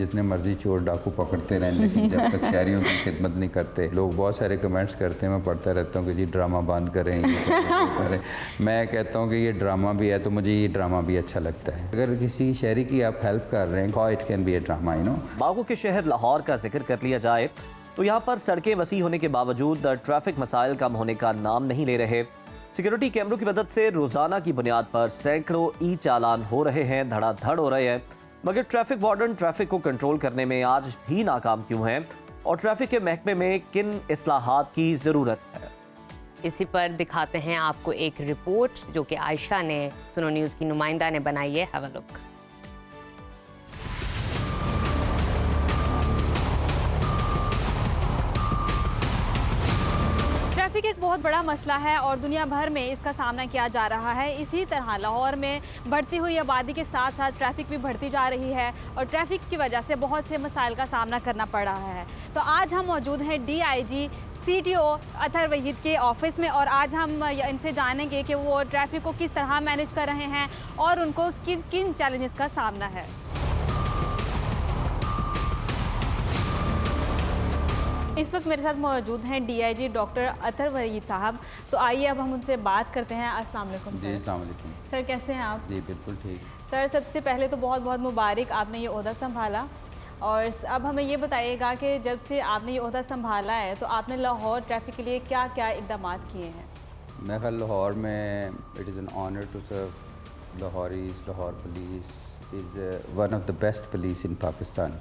जितने मर्जी चोर डाकू पकड़ते रहें, लेकिन जब तक शहरियों की खिदमत नहीं करते। लोग बहुत सारे कमेंट्स करते हैं, मैं पढ़ता रहता हूँ कि जी ड्रामा बंद करें, ये करें। मैं कहता हूँ कि ये ड्रामा भी है तो मुझे ये ड्रामा भी अच्छा लगता है। अगर किसी शहरी की आप हेल्प कर रहे हैं, it can be A drama, you know. बागों के शहर लाहौर का जिक्र कर लिया जाए तो यहाँ पर सड़कें वसी होने के बावजूद ट्रैफिक मसाइल कम होने का नाम नहीं ले रहे। सिक्योरिटी कैमरों की मदद से रोजाना की बुनियाद पर सैकड़ों ई चालान हो रहे हैं, धड़ाधड़ हो रहे हैं, मगर ट्रैफिक वार्डन ट्रैफिक को कंट्रोल करने में आज भी नाकाम क्यों हैं और ट्रैफिक के महकमे में किन इस्लाहात की ज़रूरत है? इसी पर दिखाते हैं आपको एक रिपोर्ट जो कि आयशा ने, सुनो न्यूज़ की नुमाइंदा ने बनाई है। Have a look. ट्रैफिक एक बहुत बड़ा मसला है और दुनिया भर में इसका सामना किया जा रहा है। इसी तरह लाहौर में बढ़ती हुई आबादी के साथ साथ ट्रैफिक भी बढ़ती जा रही है और ट्रैफिक की वजह से बहुत से मसाइल का सामना करना पड़ रहा है। तो आज हम मौजूद हैं DIG CTO अतहर वहीद के ऑफिस में और आज हम इनसे जानेंगे कि वो ट्रैफिक को किस तरह मैनेज कर रहे हैं और उनको किन किन चैलेंजेस का सामना है। इस वक्त मेरे साथ मौजूद हैं DIG डॉक्टर अतहर वहीद साहब। तो आइए अब हम उनसे बात करते हैं। अस्सलाम वालेकुम जी, अस्सलाम वालेकुम सर, कैसे हैं आप? जी बिल्कुल ठीक। सर, सबसे पहले तो बहुत बहुत मुबारक, आपने ये ओहदा संभाला। और अब हमें ये बताइएगा कि जब से आपने ये ओहदा संभाला है तो आपने लाहौर ट्रैफिक के लिए क्या क्या इक़दाम किए हैं? मैं ख्याल लाहौर में it is an honour to serve Lahoris. Lahore police is one of the best police in Pakistan.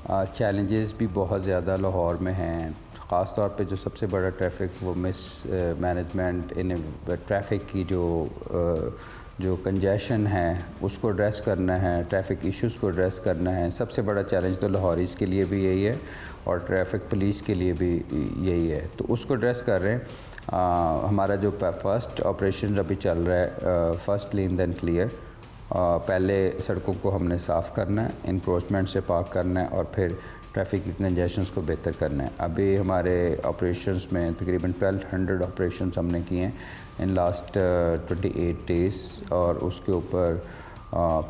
Challenges भी बहुत ज़्यादा लाहौर में हैं, ख़ास तौर पे जो सबसे बड़ा ट्रैफिक वो मिस मैनेजमेंट इन ट्रैफिक की जो कंजेशन है उसको एड्रेस करना है, ट्रैफिक इश्यूज़ को एड्रेस करना है। सबसे बड़ा चैलेंज तो लाहौरीज़ के लिए भी यही है और ट्रैफिक पुलिस के लिए भी यही है, तो उसको एड्रेस कर रहे हैं। हमारा जो फर्स्ट ऑपरेशन अभी चल रहा है, फर्स्ट क्लीन देन क्लियर। पहले सड़कों को हमने साफ़ करना है, इंक्रोचमेंट से पाक करना है और फिर ट्रैफिक की कंजेशंस को बेहतर करना है। अभी हमारे ऑपरेशंस में तकरीबन 1200 ऑपरेशंस हमने किए हैं इन लास्ट 28 डेज़ और उसके ऊपर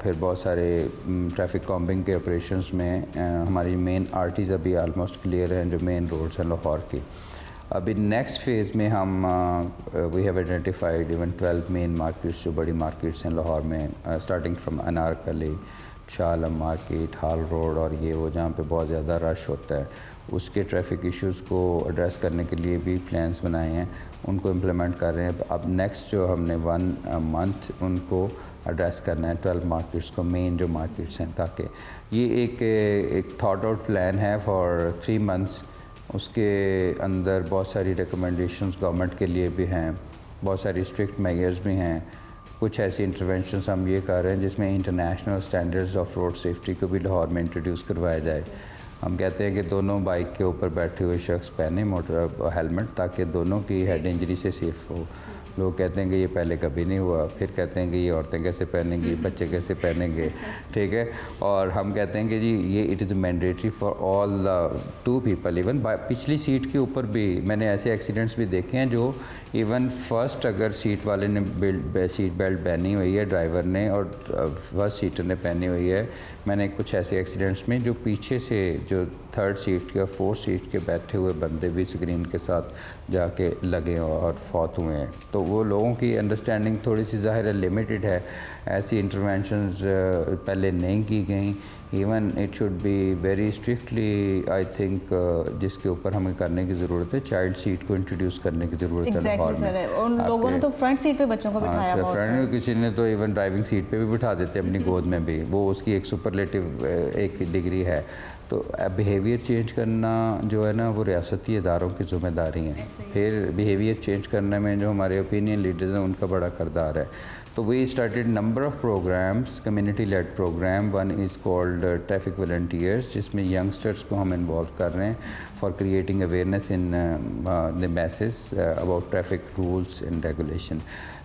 फिर बहुत सारे ट्रैफिक कॉम्बिंग के ऑपरेशंस में हमारी मेन आर्टरीज़ अभी आलमोस्ट क्लियर हैं, जो मेन रोड्स हैं लाहौर की। अभी नेक्स्ट फेज़ में हम we have identified even 12 main markets, जो बड़ी मार्केट्स हैं लाहौर में, starting from Anarkali, Shah Alam market, Hall Road और ये वो जहाँ पे बहुत ज़्यादा रश होता है, उसके ट्रैफिक इश्यूज़ को एड्रेस करने के लिए भी प्लान्स बनाए हैं, उनको इम्प्लीमेंट कर रहे हैं। अब नेक्स्ट जो हमने 1 मंथ उनको एड्रेस करना है, 12 मार्केट्स को, मेन जो मार्केट्स हैं, ताकि ये एक थॉट आउट प्लान है फॉर 3 मंथ्स। उसके अंदर बहुत सारी रिकमेंडेशंस गवर्नमेंट के लिए भी हैं, बहुत सारी स्ट्रिक्ट मेजर्स भी हैं, कुछ ऐसी इंटरवेंशंस हम ये कर रहे हैं जिसमें international standards of road safety को भी लाहौर में इंट्रोड्यूस करवाया जाए। हम कहते हैं कि दोनों बाइक के ऊपर बैठे हुए शख्स पहने मोटर हेलमेट, ताकि दोनों की हेड इंजरी से सेफ हो। लोग कहते हैं कि ये पहले कभी नहीं हुआ, फिर कहते हैं कि ये औरतें कैसे पहनेंगी, बच्चे कैसे पहनेंगे, ठीक है। और हम कहते हैं कि जी ये it is mandatory for all 2 people. Even पिछली सीट के ऊपर भी मैंने ऐसे एक्सीडेंट्स भी देखे हैं जो इवन फर्स्ट अगर सीट वाले ने सीट बेल्ट पहनी हुई है ड्राइवर ने और फर्स्ट सीटर ने पहनी हुई है, मैंने कुछ ऐसे एक्सीडेंट्स में जो पीछे से जो 3rd सीट के और 4th सीट के बैठे हुए बंदे भी स्क्रीन के साथ जाके लगे और फौत हुए हैं। तो वो लोगों की अंडरस्टैंडिंग थोड़ी सी ज़ाहिर है लिमिटेड है, ऐसी इंटरवेंशंस पहले नहीं की गई। Even it should be very strictly I think जिसके ऊपर हमें करने की ज़रूरत है, चाइल्ड सीट को इंट्रोड्यूस करने की ज़रूरत है लाहौर में। उन लोगों ने तो फ्रंट सीट पे बच्चों को बिठाया, फ्रंट में किसी ने तो इवन ड्राइविंग सीट पे भी बिठा देते अपनी गोद में भी, वो उसकी एक सुपरलेटिव एक डिग्री है। तो बिहेवियर चेंज करना जो है ना वो रियासती इदारों की ज़िम्मेदारी है, फिर बिहेवियर चेंज करने में जो हमारे ओपिनियन लीडर्स हैं उनका बड़ा किरदार है। तो we started number of programs, community led program. One is called traffic volunteers, जिसमें यंगस्टर्स को हम इन्वॉल्व कर रहे हैं for creating awareness in the message about traffic rules and regulation.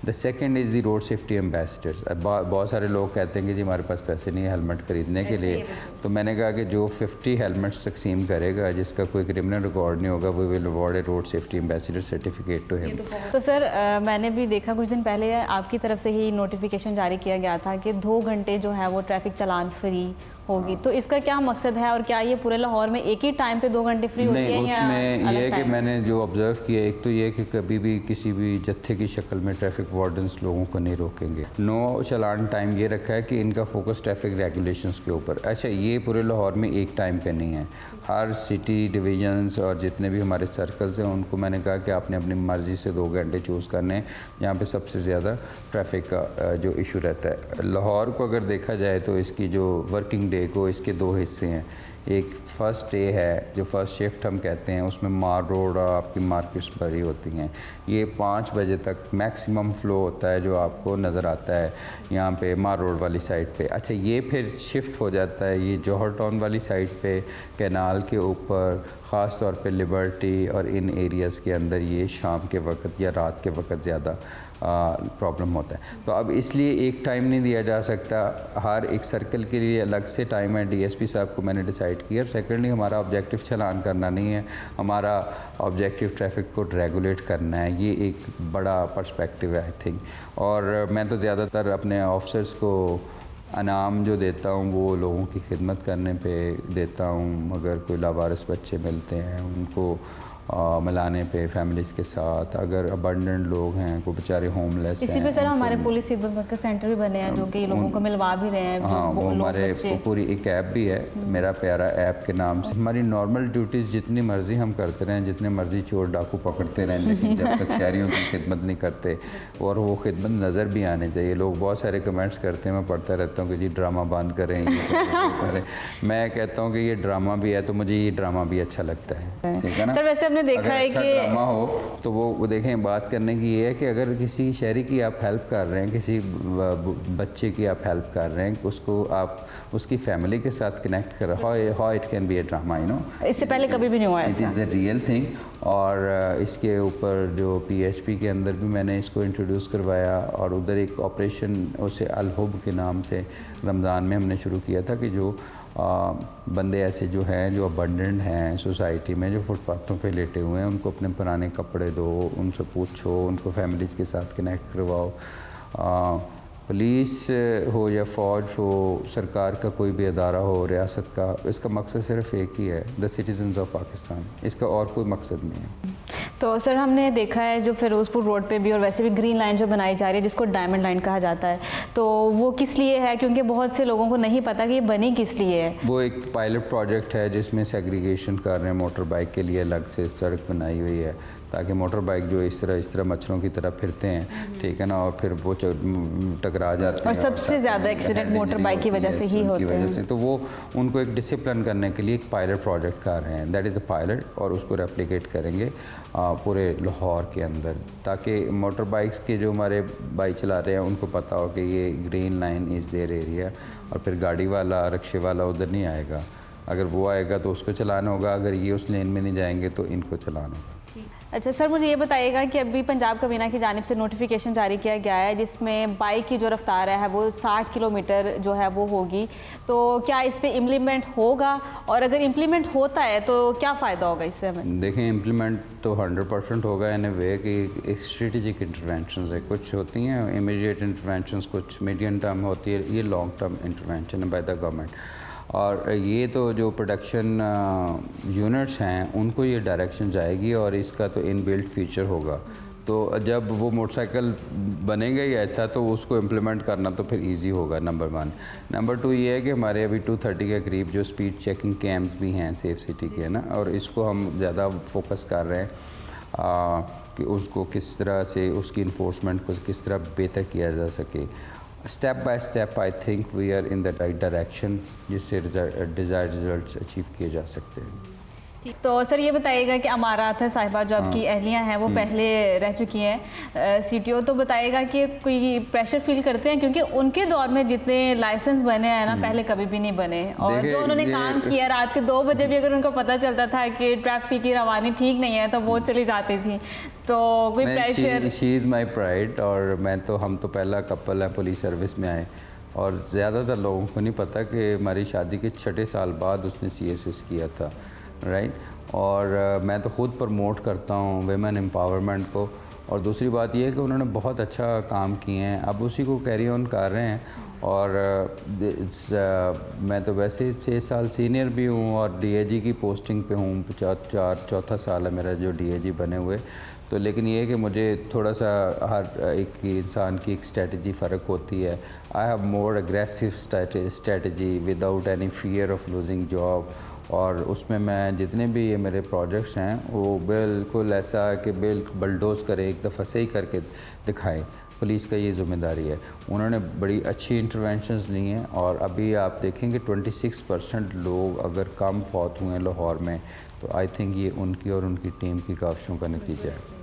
The second is the road safety ambassadors. बहुत सारे लोग कहते हैं कि जी हमारे पास पैसे नहीं है हेलमेट ख़रीदने के लिए, तो मैंने कहा कि जो 50 हेलमेट्स तकसीम करेगा जिसका कोई क्रिमिनल रिकॉर्ड नहीं होगा, we will award a road safety ambassador certificate to him. तो सर मैंने भी देखा कुछ दिन पहले आपकी तरफ से ही नोटिफिकेशन जारी किया गया था कि 2 घंटे जो है वो ट्रैफिक चालान फ्री होगी। तो इसका क्या मकसद है और क्या ये पूरे लाहौर में एक ही टाइम पे 2 घंटे फ्री होती नहीं, है या उसमें अलग ये है कि टाइम? मैंने जो ऑब्ज़र्व किया, एक तो ये है कि कभी भी किसी भी जत्थे की शक्ल में ट्रैफिक वार्डन्स लोगों को नहीं रोकेंगे। नो चलान टाइम ये रखा है कि इनका फोकस ट्रैफिक रेगुलेशंस के ऊपर। अच्छा, ये पूरे लाहौर में एक टाइम पे नहीं है, हर सिटी डिवीजन्स और जितने भी हमारे सर्कल्स हैं उनको मैंने कहा कि आपने अपनी मर्ज़ी से 2 घंटे चूज़ करने हैं जहाँ पे सबसे ज़्यादा ट्रैफिक का जो इशू रहता है। लाहौर को अगर देखा जाए तो इसकी जो वर्किंग डे को इसके 2 हिस्से हैं। एक फ़र्स्ट डे है जो फ़र्स्ट शिफ्ट हम कहते हैं, उसमें मार रोड और आपकी मार्केट्स भरी होती हैं। ये 5 बजे तक मैक्सिमम फ़्लो होता है जो आपको नज़र आता है यहाँ पे मार रोड वाली साइड पे। अच्छा, ये फिर शिफ्ट हो जाता है, ये जौहर टाउन वाली साइड पे कैनाल के ऊपर, ख़ास तौर पे लिबर्टी और इन एरियाज़ के अंदर ये शाम के वक्त या रात के वक्त ज़्यादा प्रॉब्लम होता है। तो अब इसलिए एक टाइम नहीं दिया जा सकता, हर एक सर्कल के लिए अलग से टाइम है। डीएसपी साहब को मैंने डिसाइड किया। सेकेंडली, हमारा ऑब्जेक्टिव चालान करना नहीं है, हमारा ऑब्जेक्टिव ट्रैफिक को रेगुलेट करना है। ये एक बड़ा पर्सपेक्टिव है आई थिंक। और मैं तो ज़्यादातर अपने ऑफिसर्स को अनाम जो देता हूँ वो लोगों की खिदमत करने पे देता हूँ। अगर कोई लावारिस बच्चे मिलते हैं उनको मिलाने पे फैमिलीज़ के साथ, अगर अबंडेंट लोग हैं, कोई बेचारे होमलेस हैं। इसी पे सर हमारे पुलिस खिदमत के सेंटर भी बने हैं जो कि लोगों को मिलवा भी रहे हैं। हाँ, वो हमारे पूरी एक ऐप भी है, मेरा प्यारा ऐप के नाम से। हमारी नॉर्मल ड्यूटीज़ जितनी मर्ज़ी हम करते रहें, जितने मर्ज़ी चोर डाकू पकड़ते रहें, लेकिन जब तक शहरियों की खिदमत नहीं करते और वो खिदमत नज़र भी आने चाहिए। लोग बहुत सारे कमेंट्स करते हैं, मैं पढ़ता रहता हूँ कि जी ड्रामा बंद करें, ये करें। मैं कहता हूँ कि ये ड्रामा भी है तो मुझे ये ड्रामा भी अच्छा लगता है, ठीक है ना। सर वैसे हमने देखा है अच्छा कि ड्रामा हो तो वो देखें, बात करने की ये है कि अगर किसी शहरी की आप हेल्प कर रहे हैं, किसी बच्चे की आप हेल्प कर रहे हैं, उसको आप उसकी फैमिली के साथ कनेक्ट कर रहे हो, how it can be A drama, you know. इससे पहले कभी भी नहीं हुआ इट ऐसा। Is the real thing. और इसके ऊपर जो पीएचपी के अंदर भी मैंने इसको इंट्रोड्यूस करवाया और उधर एक ऑपरेशन उसे अलहुब के नाम से रमज़ान में हमने शुरू किया था कि जो बंदे ऐसे जो हैं जो अबंडेंट हैं सोसाइटी में, जो फुटपाथों पे लेटे हुए हैं, उनको अपने पुराने कपड़े दो, उनसे पूछो, उनको फैमिलीज़ के साथ कनेक्ट करवाओ। पुलिस हो या फ़ौज हो, सरकार का कोई भी अदारा हो, रियासत का, इसका मकसद सिर्फ एक ही है, द सिटीजन्स ऑफ पाकिस्तान। इसका और कोई मकसद नहीं है। तो सर हमने देखा है जो फिरोज़पुर रोड पे भी और वैसे भी ग्रीन लाइन जो बनाई जा रही है जिसको डायमंड लाइन कहा जाता है, तो वो किस लिए है? क्योंकि बहुत से लोगों को नहीं पता कि ये बनी किस लिए है। वो एक पायलट प्रोजेक्ट है जिसमें सेग्रीगेशन कर रहे हैं, मोटर बाइक के लिए अलग से सड़क बनाई हुई है ताकि मोटर बाइक जो इस तरह मच्छरों की तरह फिरते हैं, ठीक है ना, और फिर वो टकरा जाते हैं। और सबसे ज़्यादा एक्सीडेंट मोटर बाइक की वजह से ही होते हैं। तो वो उनको एक डिसिप्लिन करने के लिए एक पायलट प्रोजेक्ट कर रहे हैं, दैट इज़ अ पायलट, और उसको रेप्लिकेट करेंगे पूरे लाहौर के अंदर, ताकि मोटर बाइक्स के जो हमारे बाइक चला रहे हैं उनको पता हो कि ये green line is their area, और फिर गाड़ी वाला, रिक्शे वाला उधर नहीं आएगा। अगर वो आएगा तो उसको चलाना होगा, अगर ये उस लेन में नहीं जाएंगे तो इनको चलाना होगा। अच्छा सर, मुझे ये बताइएगा कि अभी पंजाब कबीना की जानिब से नोटिफिकेशन जारी किया गया है जिसमें बाइक की जो रफ्तार है वो 60 किलोमीटर जो है वो होगी, तो क्या इस पे इम्प्लीमेंट होगा, और अगर इम्प्लीमेंट होता है तो क्या फ़ायदा होगा इससे हमें? देखें, इम्प्लीमेंट तो 100% होगा इन ए वे कि एक स्ट्रेटेजिक इंटरवेंशन है, कुछ होती हैं इमीडिएट इंटरवेंशन, कुछ मीडियम टर्म होती है, ये लॉन्ग टर्म इंटरवेंशन है बाय द गवर्नमेंट। और ये तो जो प्रोडक्शन यूनिट्स हैं उनको ये डायरेक्शन जाएगी और इसका तो इनबिल्ट फीचर होगा। तो जब वो मोटरसाइकिल बनेगा ही ऐसा तो उसको इम्प्लीमेंट करना तो फिर इजी होगा, नंबर 1। नंबर 2 ये है कि हमारे अभी 230 के करीब जो स्पीड चेकिंग कैम्प्स भी हैं सेफ सिटी के ना, और इसको हम ज़्यादा फोकस कर रहे हैं कि उसको किस तरह से उसकी इन्फोर्समेंट को किस तरह बेहतर किया जा सके। Step by step I think we are in the right direction जिससे डिज़ायर्ड रिजल्ट्स अचीव किए जा सकते हैं। तो सर ये बताइएगा कि अमारा अथर साहिबा जो आपकी अहलियाँ हैं वो पहले रह चुकी हैं सीटीओ, तो बताइएगा कि कोई प्रेशर फील करते हैं, क्योंकि उनके दौर में जितने लाइसेंस बने हैं ना पहले कभी भी नहीं बने, और जो उन्होंने काम किया रात के 2 बजे भी अगर उनको पता चलता था कि ट्रैफिक की रवानी ठीक नहीं है तो वो चली जाती थी, तो कोई pressure? She is my pride, और हम तो पहला कपल है पुलिस सर्विस में आए, और ज़्यादातर लोगों को नहीं पता कि हमारी शादी के 6 साल बाद उसने CSS किया था, राइट। और मैं तो ख़ुद प्रमोट करता हूँ वेमेन एम्पावरमेंट को, और दूसरी बात ये है कि उन्होंने बहुत अच्छा काम किए हैं, अब उसी को कैरी ऑन कर रहे हैं। और मैं तो वैसे 6 साल सीनियर भी हूँ और डीएजी की पोस्टिंग पे हूँ, चौथा साल है मेरा जो डीएजी बने हुए। तो लेकिन ये है कि मुझे थोड़ा सा हर एक इंसान की एक स्ट्रेटजी फ़र्क होती है। I have more aggressive strategy without any fear of losing job. और उसमें मैं जितने भी ये मेरे प्रोजेक्ट्स हैं वो बिल्कुल ऐसा है कि बलडोज़ करे, एक दफ़ा सही करके दिखाएं। पुलिस का ये ज़िम्मेदारी है। उन्होंने बड़ी अच्छी इंटरवेंशंस ली हैं और अभी आप देखेंगे 26% लोग अगर कम फौत हुए हैं लाहौर में, तो आई थिंक ये उनकी और उनकी टीम की काविशों का नतीजा है।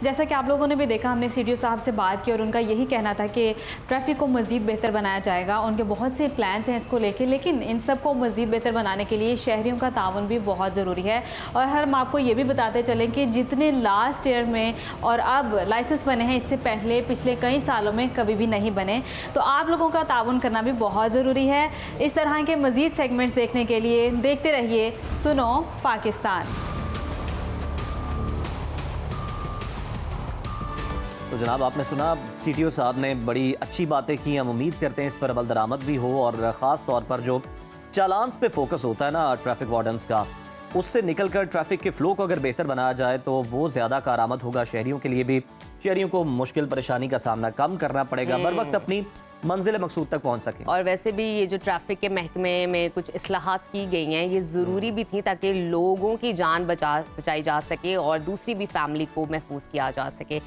जैसा कि आप लोगों ने भी देखा, हमने सीडीओ साहब से बात की और उनका यही कहना था कि ट्रैफिक को मज़ीद बेहतर बनाया जाएगा। उनके बहुत से प्लान्स हैं इसको लेके, लेकिन इन सब को मज़ीद बेहतर बनाने के लिए शहरियों का ताउन भी बहुत ज़रूरी है। और हम आपको ये भी बताते चलें कि जितने लास्ट ईयर में और अब लाइसेंस बने हैं, इससे पहले पिछले कई सालों में कभी भी नहीं बने। तो आप लोगों का ताउन करना भी बहुत ज़रूरी है। इस तरह के मज़ीद सेगमेंट्स देखने के लिए देखते रहिए सुनो पाकिस्तान। तो जनाब, आपने सुना सीटीओ साहब ने बड़ी अच्छी बातें की। हम उम्मीद करते हैं इस पर अमल दरामद भी हो और ख़ास तौर पर जो चालान्स पे फोकस होता है ना ट्रैफिक वार्डन्स का, उससे निकलकर ट्रैफिक के फ्लो को अगर बेहतर बनाया जाए तो वो ज़्यादा कारआमद होगा शहरियों के लिए भी। शहरियों को मुश्किल परेशानी का सामना कम करना पड़ेगा, बर वक्त अपनी मंजिल मकसूद तक पहुंच सकें। और वैसे भी ये जो ट्रैफिक के महकमे में कुछ इस्लाहात की गई हैं, ये ज़रूरी भी थी ताकि लोगों की जान बचाई जा सके और दूसरी भी फैमिली को महफूज किया जा सके।